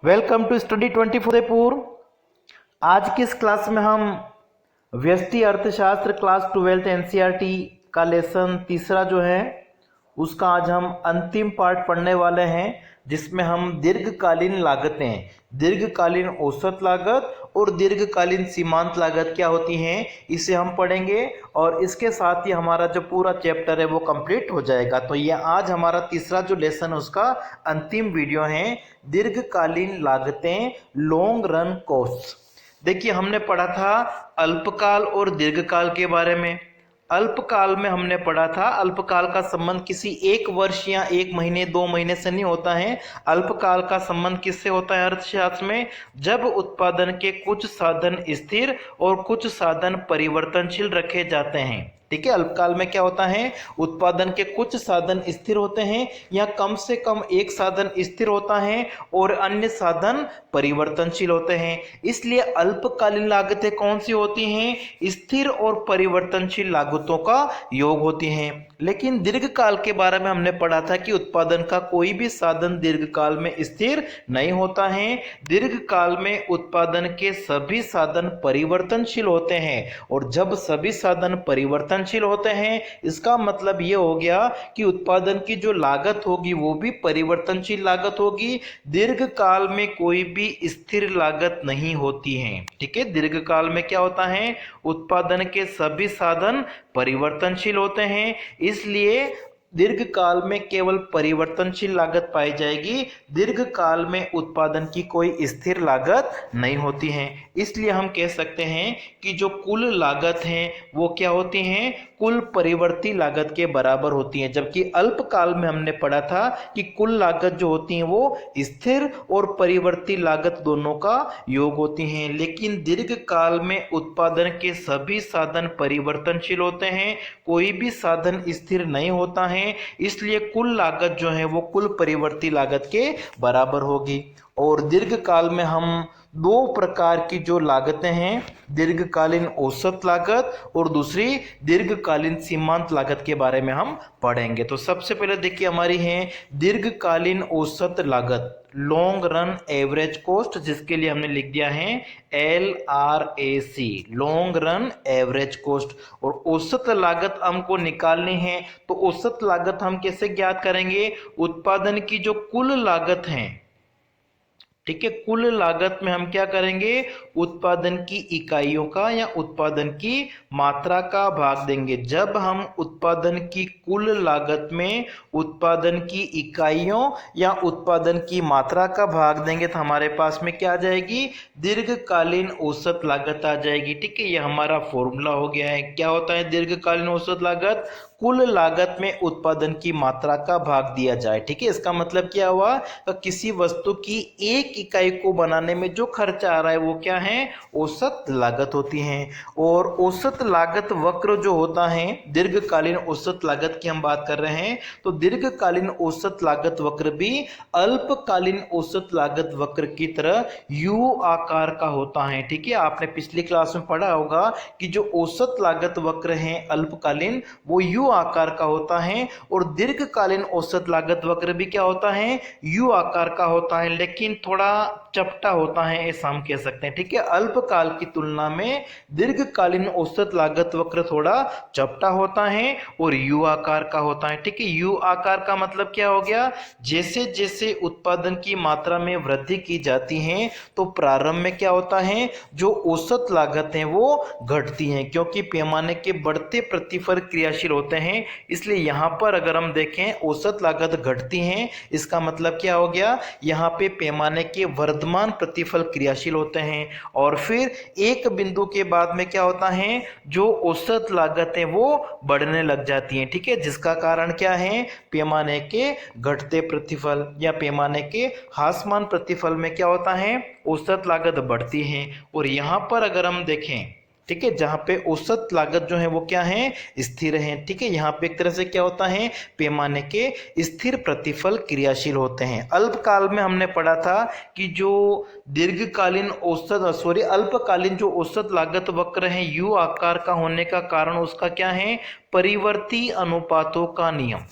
Welcome to study 24 Udaipur. आज की इस क्लास में हम व्यष्टि अर्थशास्त्र क्लास 12th एनसीईआरटी का लेसन तीसरा जो है उसका आज हम अंतिम पार्ट पढ़ने वाले हैं, जिसमें हम दीर्घकालीन लागतें, दीर्घकालीन औसत लागत और दीर्घकालीन सीमांत लागत क्या होती हैं इसे हम पढ़ेंगे और इसके साथ ही हमारा जो पूरा चैप्टर है वो कंप्लीट हो जाएगा। तो ये आज हमारा तीसरा जो लेसन है उसका अंतिम वीडियो है, दीर्घकालीन लागतें, लॉन्ग रन कॉस्ट। देखिए हमने पढ़ा था अल्पकाल और दीर्घकाल के बारे में। अल्पकाल में हमने पढ़ा था अल्पकाल का संबंध किसी एक वर्ष या एक महीने 2 महीने से नहीं होता है। अल्पकाल का संबंध किससे होता है अर्थशास्त्र में? जब उत्पादन के कुछ साधन स्थिर और कुछ साधन परिवर्तनशील रखे जाते हैं। ठीक है, अल्पकाल में क्या होता है, उत्पादन के कुछ साधन स्थिर होते हैं या कम से कम एक साधन स्थिर होता है और अन्य साधन परिवर्तनशील होते हैं। इसलिए अल्पकालीन लागतें कौन सी होती हैं? स्थिर और परिवर्तनशील लागतों का योग होती हैं। लेकिन दीर्घकाल के बारे में हमने पढ़ा था कि उत्पादन का कोई भी साधन दीर्घकाल में स्थिर नहीं होता है। दीर्घकाल में उत्पादन के सभी साधन परिवर्तनशील होते हैं और जब सभी साधन परिवर्तनशील होते हैं इसका मतलब ये हो गया कि उत्पादन की जो लागत होगी वो भी परिवर्तनशील लागत होगी। दीर्घकाल में कोई भी स्थिर लागत नहीं होती है। ठीक है, दीर्घकाल में क्या होता है, उत्पादन के सभी साधन परिवर्तनशील होते हैं, इसलिए दीर्घकाल में केवल परिवर्तनशील लागत पाई जाएगी। दीर्घकाल में उत्पादन की कोई स्थिर लागत नहीं होती है। इसलिए हम कह सकते हैं कि जो कुल लागत है वो क्या होती हैं, कुल परिवर्ती लागत के बराबर होती हैं। जबकि अल्पकाल में हमने पढ़ा था कि कुल लागत जो होती है वो स्थिर और परिवर्ती लागत दोनों का योग होती हैं। लेकिन दीर्घकाल में उत्पादन के सभी साधन परिवर्तनशील होते हैं, कोई भी साधन स्थिर नहीं होता है, इसलिए कुल लागत जो है वो कुल परिवर्ती लागत के बराबर होगी। और दीर्घकाल में हम दो प्रकार की जो लागतें हैं, दीर्घकालीन औसत लागत और दूसरी दीर्घकालीन सीमांत लागत के बारे में हम पढ़ेंगे। तो सबसे पहले देखिए हमारी है दीर्घकालीन औसत लागत, लॉन्ग रन एवरेज कॉस्ट, जिसके लिए हमने लिख दिया है LRAC, long run average cost. और औसत लागत हमको निकालनी है, तो औसत लागत हम कैसे ज्ञात करेंगे? उत्पादन की जो कुल लागत है, ठीक है, कुल लागत में हम क्या करेंगे, उत्पादन की इकाइयों का या उत्पादन की मात्रा का भाग देंगे। जब हम उत्पादन की कुल लागत में उत्पादन की इकाइयों या उत्पादन की मात्रा का भाग देंगे तो हमारे पास में क्या आ जाएगी, दीर्घकालीन औसत लागत आ जाएगी। ठीक है, ये हमारा फॉर्मूला हो गया है। क्या होता है दीर्घकालीन औसत लागत? कुल लागत में उत्पादन की मात्रा का भाग दिया जाए। ठीक है, इसका मतलब क्या हुआ, तो किसी वस्तु की एक इकाई को बनाने में जो खर्चा आ रहा है वो क्या है, औसत लागत होती है। और औसत लागत वक्र जो होता है, दीर्घकालीन औसत लागत की हम बात कर रहे हैं, तो दीर्घकालीन औसत लागत वक्र भी अल्पकालीन औसत लागत वक्र की तरह यू आकार का होता है। ठीक है, आपने पिछली क्लास में पढ़ा होगा कि जो औसत लागत वक्र है अल्पकालीन वो यू आकार का होता है और दीर्घकालीन औसत लागत वक्र भी क्या होता है, यू आकार का होता है, लेकिन थोड़ा चपटा होता है, ऐसा हम कह सकते हैं। ठीक है, अल्पकाल की तुलना में दीर्घकालीन औसत लागत वक्र थोड़ा चपटा होता है और यू आकार का होता है। ठीक है, यू आकार का मतलब क्या हो गया, जैसे जैसे उत्पादन की मात्रा में वृद्धि की जाती है तो प्रारंभ में क्या होता है, जो औसत लागत है वो घटती हैं, क्योंकि पैमाने के बढ़ते प्रतिफल क्रियाशील होते हैं। इसलिए यहाँ पर अगर हम देखें औसत लागत घटती है, इसका मतलब क्या हो गया, यहाँ पे पैमाने के वर्धमान प्रतिफल क्रियाशील होते हैं और फिर एक बिंदु के बाद में क्या होता है, जो औसत लागत है वो बढ़ने लग जाती हैं। ठीक है, जिसका कारण क्या है, पैमाने के घटते प्रतिफल या पैमाने के ह्रासमान प्रतिफल में क्या होता है, औसत लागत बढ़ती है। और यहाँ पर अगर हम देखें, ठीक है, जहां पे औसत लागत जो है वो क्या है, स्थिर है। ठीक है, यहाँ पे एक तरह से क्या होता है, पैमाने के स्थिर प्रतिफल क्रियाशील होते हैं। अल्पकाल में हमने पढ़ा था कि जो दीर्घकालीन अल्पकालीन जो औसत लागत वक्र है यू आकार का होने का कारण उसका क्या है, परिवर्ती अनुपातों का नियम।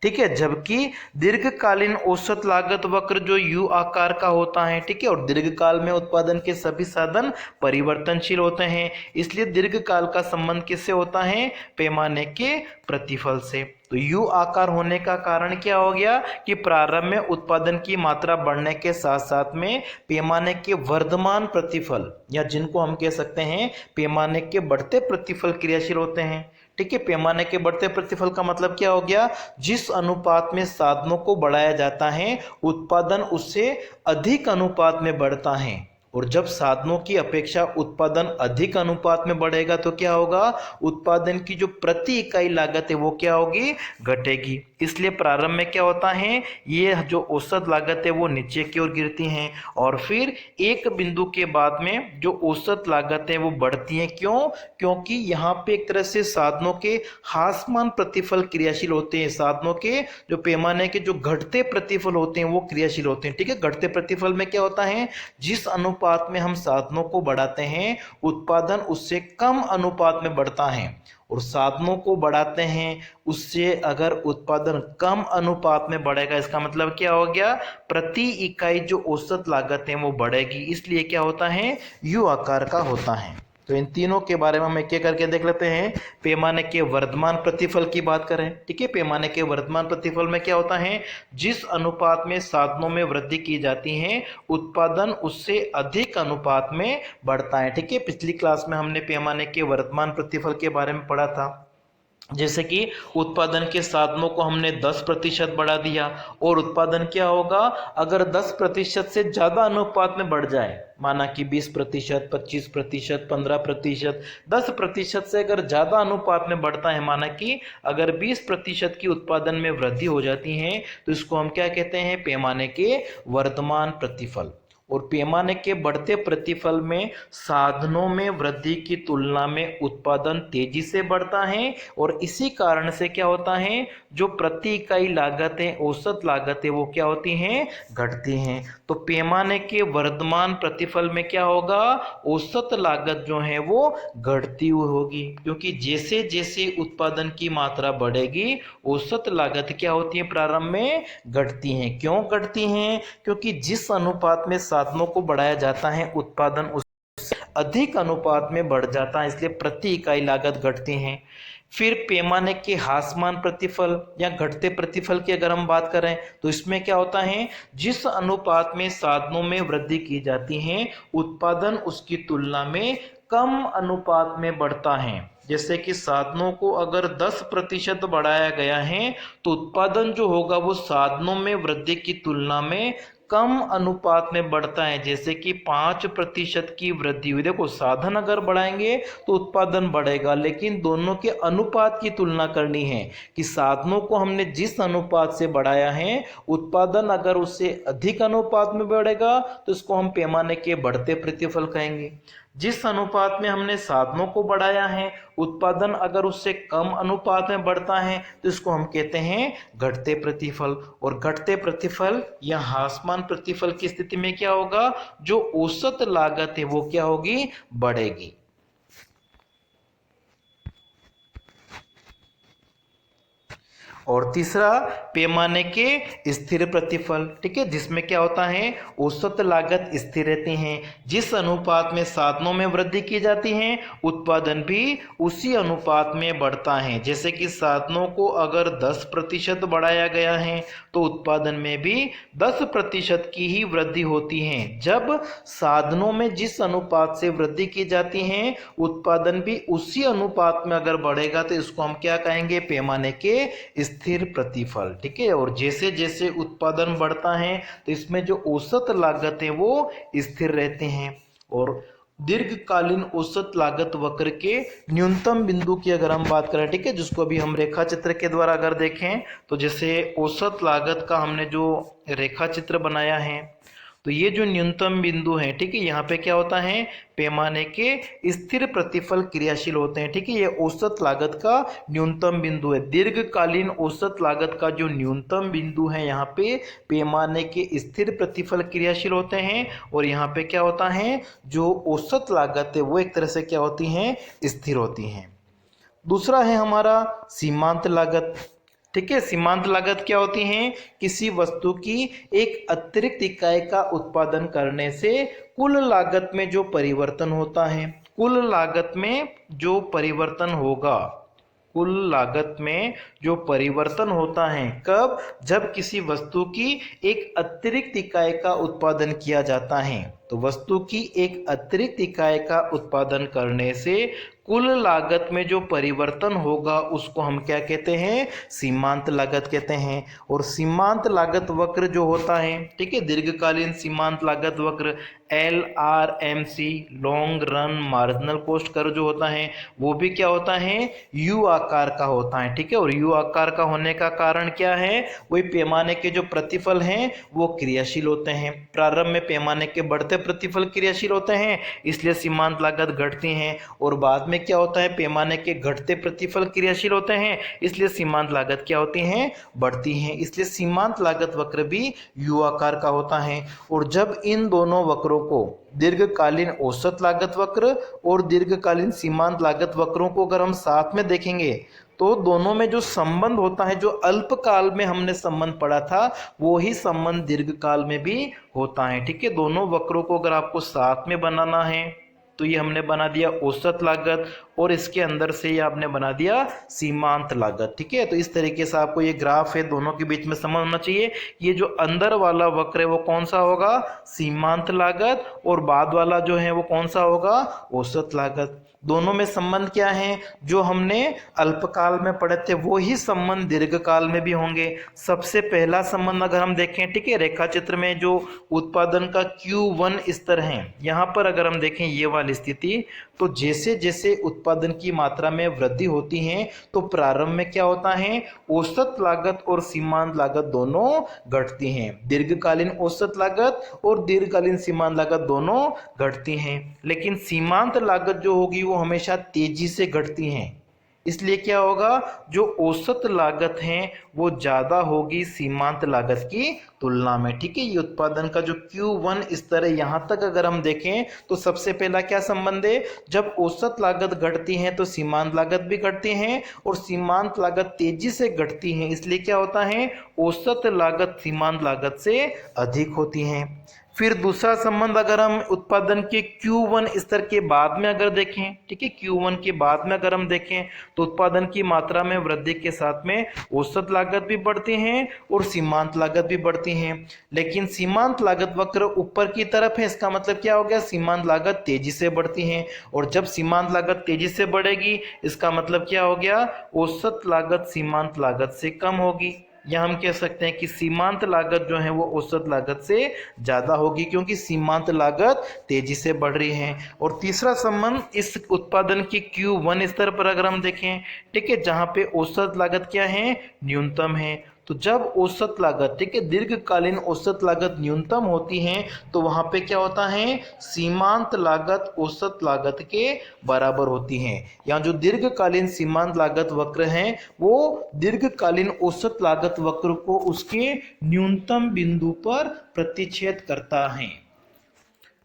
ठीक है, जबकि दीर्घकालीन औसत लागत वक्र जो यू आकार का होता है, ठीक है, और दीर्घकाल में उत्पादन के सभी साधन परिवर्तनशील होते हैं, इसलिए दीर्घकाल का संबंध किससे होता है? पैमाने के प्रतिफल से। तो यू आकार होने का कारण क्या हो गया कि प्रारंभ में उत्पादन की मात्रा बढ़ने के साथ साथ में पैमाने के वर्धमान प्रतिफल, या जिनको हम कह सकते हैं पैमाने के बढ़ते प्रतिफल क्रियाशील होते हैं। ठीक है, पैमाने के बढ़ते प्रतिफल का मतलब क्या हो गया? जिस अनुपात में साधनों को बढ़ाया जाता है उत्पादन उससे अधिक अनुपात में बढ़ता है, और जब साधनों की अपेक्षा उत्पादन अधिक अनुपात में बढ़ेगा तो क्या होगा? उत्पादन की जो प्रति इकाई लागत है वो क्या होगी? घटेगी। इसलिए प्रारंभ में क्या होता है, ये जो औसत लागत है वो नीचे की ओर गिरती हैं, और फिर एक बिंदु के बाद में जो औसत लागत है वो बढ़ती है। क्यों? क्योंकि यहाँ पे एक तरह से साधनों के हासमान प्रतिफल क्रियाशील होते हैं, साधनों के जो पैमाने के जो घटते प्रतिफल होते हैं वो क्रियाशील होते हैं। ठीक है, घटते प्रतिफल में क्या होता है? जिस अनुपात में हम साधनों को बढ़ाते हैं उत्पादन उससे कम अनुपात में बढ़ता है, और साधनों को बढ़ाते हैं उससे अगर उत्पादन कम अनुपात में बढ़ेगा, इसका मतलब क्या हो गया? प्रति इकाई जो औसत लागत है वो बढ़ेगी, इसलिए क्या होता है? यू आकार का होता है। तो इन तीनों के बारे में हम एक एक करके देख लेते हैं। पैमाने के वर्धमान प्रतिफल की बात करें, ठीक है, पैमाने के वर्धमान प्रतिफल में क्या होता है? जिस अनुपात में साधनों में वृद्धि की जाती है उत्पादन उससे अधिक अनुपात में बढ़ता है। ठीक है, पिछली क्लास में हमने पैमाने के वर्धमान प्रतिफल के बारे में पढ़ा था, जैसे कि उत्पादन के साधनों को हमने 10% बढ़ा दिया, और उत्पादन क्या होगा? अगर 10% से ज़्यादा अनुपात में बढ़ जाए, माना कि 20%, 25%, 15%, 10% से अगर ज़्यादा अनुपात में बढ़ता है, माना कि अगर 20% की उत्पादन में वृद्धि हो जाती है तो इसको हम क्या कहते हैं? पैमाने के वर्धमान प्रतिफल। और पैमाने के बढ़ते प्रतिफल में साधनों में वृद्धि की तुलना में उत्पादन तेजी से बढ़ता है, और इसी कारण से क्या होता है? जो प्रति इकाई लागत है, औसत लागत है, वो क्या होती हैं? घटती हैं। तो पैमाने के वर्धमान प्रतिफल में क्या होगा? औसत लागत जो है वो घटती हुई होगी, क्योंकि जैसे जैसे उत्पादन की मात्रा बढ़ेगी औसत लागत क्या होती है? प्रारंभ में घटती हैं। क्यों घटती हैं? क्योंकि जिस अनुपात में साधनों को बढ़ाया जाता है उत्पादन उस अधिक अनुपात में बढ़ जाता है, इसलिए प्रति इकाई लागत घटती है। फिर पैमाने के हासमान प्रतिफल या घटते प्रतिफल की अगर हम बात करें तो इसमें क्या होता है? जिस अनुपात में साधनों में वृद्धि की जाती है उत्पादन उसकी तुलना में कम अनुपात में बढ़ता है। जैसे कि साधनों को अगर 10% बढ़ाया गया है तो उत्पादन जो होगा वो साधनों में वृद्धि की तुलना में कम अनुपात में बढ़ता है। जैसे कि 5% की वृद्धि हुई, देखो साधन अगर बढ़ाएंगे तो उत्पादन बढ़ेगा, लेकिन दोनों के अनुपात की तुलना करनी है कि साधनों को हमने जिस अनुपात से बढ़ाया है उत्पादन अगर उससे अधिक अनुपात में बढ़ेगा तो इसको हम पैमाने के बढ़ते प्रतिफल कहेंगे। जिस अनुपात में हमने साधनों को बढ़ाया है उत्पादन अगर उससे कम अनुपात में बढ़ता है तो इसको हम कहते हैं घटते प्रतिफल। और घटते प्रतिफल या ह्रासमान प्रतिफल की स्थिति में क्या होगा? जो औसत लागत है वो क्या होगी? बढ़ेगी। और तीसरा पैमाने के स्थिर प्रतिफल, ठीक है, जिसमें क्या होता है? औसत लागत स्थिर रहती हैं। जिस अनुपात में साधनों में वृद्धि की जाती है उत्पादन भी उसी अनुपात में बढ़ता है। जैसे कि साधनों को अगर 10% बढ़ाया गया है तो उत्पादन में भी 10% की ही वृद्धि होती है। जब साधनों में जिस अनुपात से वृद्धि की जाती है उत्पादन भी उसी अनुपात में अगर बढ़ेगा तो इसको हम क्या कहेंगे? पैमाने के स्थिर प्रतिफल। ठीक है, और जैसे जैसे उत्पादन बढ़ता है तो इसमें जो औसत लागत है वो स्थिर रहते हैं। और दीर्घकालीन औसत लागत वक्र के न्यूनतम बिंदु की अगर हम बात करें, ठीक है, जिसको अभी हम रेखा चित्र के द्वारा अगर देखें तो जैसे औसत लागत का हमने जो रेखा चित्र बनाया है तो ये जो न्यूनतम बिंदु है, ठीक है, यहाँ पे क्या होता है? पैमाने के स्थिर प्रतिफल क्रियाशील होते हैं। ठीक है, ये औसत लागत का न्यूनतम बिंदु है। दीर्घकालीन औसत लागत का जो न्यूनतम बिंदु है यहाँ पे पैमाने के स्थिर प्रतिफल क्रियाशील होते हैं, और यहाँ पे क्या होता है? जो औसत लागत है वो एक तरह से क्या होती हैं? स्थिर होती हैं। दूसरा है हमारा सीमांत लागत। ठीक है। सीमांत लागत क्या होती है? किसी वस्तु की एक अतिरिक्त इकाई का उत्पादन करने से कुल लागत में जो परिवर्तन होता है, कुल लागत में जो परिवर्तन होगा, कुल लागत में जो परिवर्तन होता है, कब? जब किसी वस्तु की एक अतिरिक्त इकाई का उत्पादन किया जाता है। तो वस्तु की एक अतिरिक्त इकाई का उत्पादन करने से कुल लागत में जो परिवर्तन होगा उसको हम क्या कहते हैं? सीमांत लागत कहते हैं। और सीमांत लागत वक्र जो होता है, ठीक है, दीर्घकालीन सीमांत लागत वक्र LRMC, long run marginal cost curve जो होता है वो भी क्या होता है? यू आकार का होता है। ठीक है। और यू आकार का होने का कारण क्या है? वही पैमाने के जो प्रतिफल हैं वो क्रियाशील होते हैं। प्रारंभ में पैमाने के बढ़ते प्रतिफल क्रियाशील होते हैं, इसलिए सीमांत लागत घटती है। और बाद में क्या होता है? पैमाने के घटते प्रतिफल क्रियाशील होते हैं, इसलिए सीमांत लागत क्या होती है? बढ़ती है। इसलिए सीमांत लागत वक्र भी यू आकार का होता है। और जब इन दोनों वक्रों को, दीर्घकालीन औसत लागत वक्र और दीर्घकालीन सीमांत लागत वक्रों को अगर हम साथ में देखेंगे तो दोनों में जो संबंध होता है, जो अल्पकाल में हमने संबंध पढ़ा था, वो ही संबंध दीर्घकाल में भी होता है। ठीक है। दोनों वक्रों को अगर आपको साथ में बनाना है तो ये हमने बना दिया औसत लागत, और इसके अंदर से ये आपने बना दिया सीमांत लागत। ठीक है। तो इस तरीके से आपको ये ग्राफ है, दोनों के बीच में संबंध होना चाहिए। ये जो अंदर वाला वक्र है वो कौन सा होगा? सीमांत लागत, और बाद वाला जो है वो कौन सा होगा? औसत लागत। दोनों में संबंध क्या है? जो हमने अल्पकाल में पढ़े थे वो ही संबंध दीर्घकाल में भी होंगे। सबसे पहला संबंध अगर हम देखें, ठीक है, रेखा चित्र में जो उत्पादन का Q1 स्तर है, यहाँ पर अगर हम देखें ये वाली स्थिति, तो जैसे जैसे उत्पादन की मात्रा में वृद्धि होती है तो प्रारंभ में क्या होता है? औसत लागत और सीमांत लागत दोनों घटती हैं। दीर्घकालीन औसत लागत और दीर्घकालीन सीमांत लागत दोनों घटती हैं, लेकिन सीमांत लागत जो होगी वो हमेशा तेजी से घटती हैं। इसलिए क्या होगा? जो औसत लागत है वो ज्यादा होगी सीमांत लागत की तुलना में। ठीक है। ये उत्पादन का जो Q1 स्तर है, यहां तक अगर हम देखें तो सबसे पहला क्या संबंध है? जब औसत लागत घटती है तो सीमांत लागत भी घटती है, और सीमांत लागत तेजी से घटती है, इसलिए क्या होता है? औसत लागत सीमांत लागत से अधिक होती है। फिर दूसरा संबंध अगर हम उत्पादन के Q1 स्तर के बाद में अगर देखें, ठीक है, Q1 के बाद में अगर हम देखें तो उत्पादन की मात्रा में वृद्धि के साथ में औसत लागत भी बढ़ती है और सीमांत लागत भी बढ़ती है। लेकिन सीमांत लागत वक्र ऊपर की तरफ है, इसका मतलब क्या हो गया? सीमांत लागत तेजी से बढ़ती है, और जब सीमांत लागत तेजी से बढ़ेगी इसका मतलब क्या हो गया? औसत लागत सीमांत लागत से कम होगी। या हम कह सकते हैं कि सीमांत लागत जो है वो औसत लागत से ज्यादा होगी, क्योंकि सीमांत लागत तेजी से बढ़ रही है। और तीसरा संबंध इस उत्पादन की Q1 स्तर पर अगर हम देखें, ठीक है, जहां पे औसत लागत क्या है? न्यूनतम है। तो जब औसत लागत, ठीक है, दीर्घकालीन औसत लागत न्यूनतम होती है तो वहां पे क्या होता है? सीमांत लागत औसत लागत के बराबर होती है। यहाँ जो दीर्घकालीन सीमांत लागत वक्र है वो दीर्घकालीन औसत लागत वक्र को उसके न्यूनतम बिंदु पर प्रतिच्छेद करता है।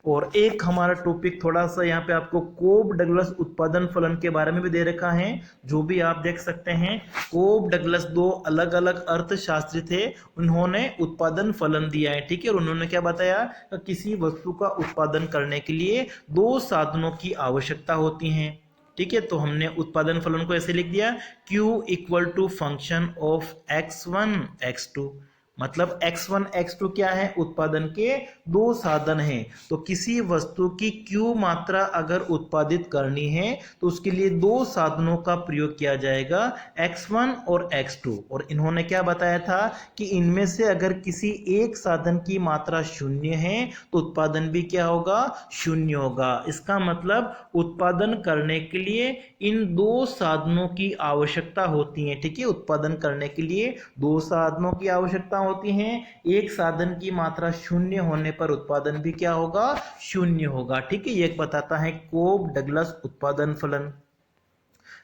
और एक हमारा टॉपिक थोड़ा सा यहाँ पे आपको कोब डगलस उत्पादन फलन के बारे में भी दे रखा है, जो भी आप देख सकते हैं। कोब डगलस दो अलग अलग अर्थशास्त्री थे, उन्होंने उत्पादन फलन दिया है। ठीक है। और उन्होंने क्या बताया? किसी वस्तु का उत्पादन करने के लिए दो साधनों की आवश्यकता होती है। ठीक है। तो हमने उत्पादन फलन को ऐसे लिख दिया, Q equal to function of x1 x2। मतलब x1 x2 क्या है? उत्पादन के दो साधन हैं। तो किसी वस्तु की Q मात्रा अगर उत्पादित करनी है तो उसके लिए दो साधनों का प्रयोग किया जाएगा, x1 और x2। और इन्होंने क्या बताया था कि इनमें से अगर किसी एक साधन की मात्रा शून्य है तो उत्पादन भी क्या होगा? शून्य होगा। इसका मतलब उत्पादन करने के लिए इन दो साधनों की आवश्यकता होती है। ठीक है। उत्पादन करने के लिए दो साधनों की आवश्यकता होती हैं। एक साधन की मात्रा शून्य होने पर उत्पादन भी क्या होगा? शून्य होगा। ठीक है। ये बताता है कोब डगलस उत्पादन फलन।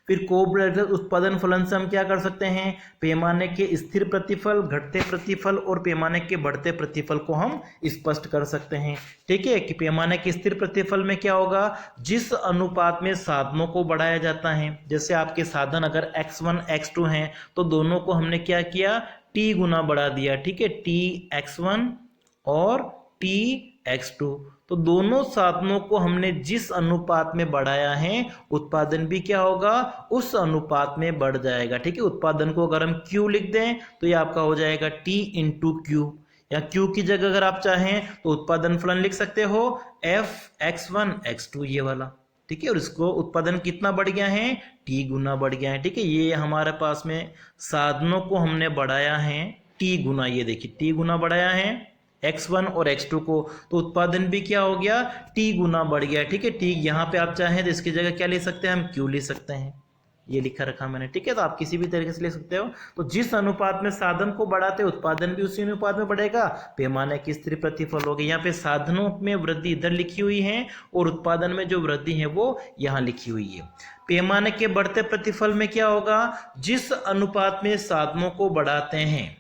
फिर कोऑपरेटिव उत्पादन फलन से हम क्या कर सकते हैं, पैमाने के स्थिर प्रतिफल, घटते प्रतिफल और पैमाने के बढ़ते प्रतिफल को हम स्पष्ट कर सकते हैं। ठीक है, कि पैमाने के स्थिर प्रतिफल में क्या होगा, जिस अनुपात में साधनों को बढ़ाया जाता है, जैसे आपके साधन अगर x1 x2 हैं तो दोनों को हमने क्या किया, t गुना बढ़ा दिया। ठीक है, tx1 और tx2, तो दोनों साधनों को हमने जिस अनुपात में बढ़ाया है उत्पादन भी क्या होगा, उस अनुपात में बढ़ जाएगा। ठीक है, उत्पादन को अगर हम Q लिख दें तो ये आपका हो जाएगा T इंटू क्यू, या Q की जगह अगर आप चाहें तो उत्पादन फलन लिख सकते हो Fx1 x2 ये वाला। ठीक है, और इसको उत्पादन कितना बढ़ गया है, T गुना बढ़ गया है। ठीक है, ये हमारे पास में साधनों को हमने बढ़ाया है T गुना, ये देखिए T गुना बढ़ाया है x1 और x2 को, तो उत्पादन भी क्या हो गया, t गुना बढ़ गया। ठीक है, t यहाँ पे आप चाहें तो इसकी जगह क्या ले सकते हैं, हम q ले सकते हैं, ये लिखा रखा मैंने। ठीक है, तो आप किसी भी तरीके से ले सकते हो। तो जिस अनुपात में साधन को बढ़ाते उत्पादन भी उसी अनुपात में बढ़ेगा, पैमाने की स्थिर प्रतिफल होगी। यहाँ पे साधनों में वृद्धि इधर लिखी हुई है और उत्पादन में जो वृद्धि है वो यहाँ लिखी हुई है। पैमाने के बढ़ते प्रतिफल में क्या होगा, जिस अनुपात में साधनों को बढ़ाते हैं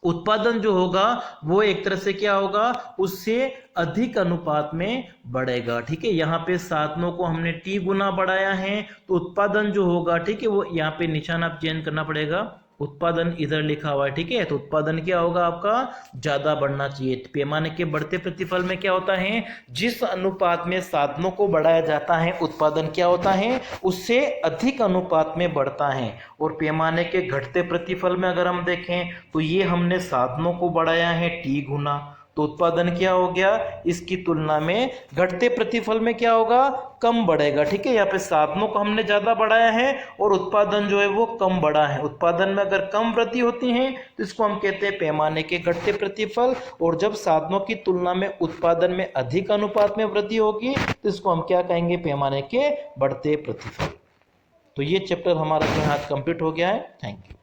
उत्पादन जो होगा वो एक तरह से क्या होगा, उससे अधिक अनुपात में बढ़ेगा। ठीक है, यहाँ पे साधनों को हमने t गुना बढ़ाया है तो उत्पादन जो होगा, ठीक है, वो यहाँ पे निशान आप चेंज करना पड़ेगा, उत्पादन इधर लिखा हुआ है। ठीक है, तो उत्पादन क्या होगा, आपका ज्यादा बढ़ना चाहिए। पैमाने के बढ़ते प्रतिफल में क्या होता है, जिस अनुपात में साधनों को बढ़ाया जाता है उत्पादन क्या होता है, उससे अधिक अनुपात में बढ़ता है। और पैमाने के घटते प्रतिफल में अगर हम देखें तो ये हमने साधनों को बढ़ाया है t गुना, तो उत्पादन क्या हो गया, इसकी तुलना में घटते प्रतिफल में क्या होगा, कम बढ़ेगा। ठीक है, यहाँ पे साधनों को हमने ज्यादा बढ़ाया है और उत्पादन जो है वो कम बढ़ा है। उत्पादन में अगर कम वृद्धि होती है तो इसको हम कहते हैं पैमाने के घटते प्रतिफल, और जब साधनों की तुलना में उत्पादन में अधिक अनुपात में वृद्धि होगी तो इसको हम क्या कहेंगे, पैमाने के बढ़ते प्रतिफल। तो ये चैप्टर हमारा जो है आज कंप्लीट हो गया है। Thank you.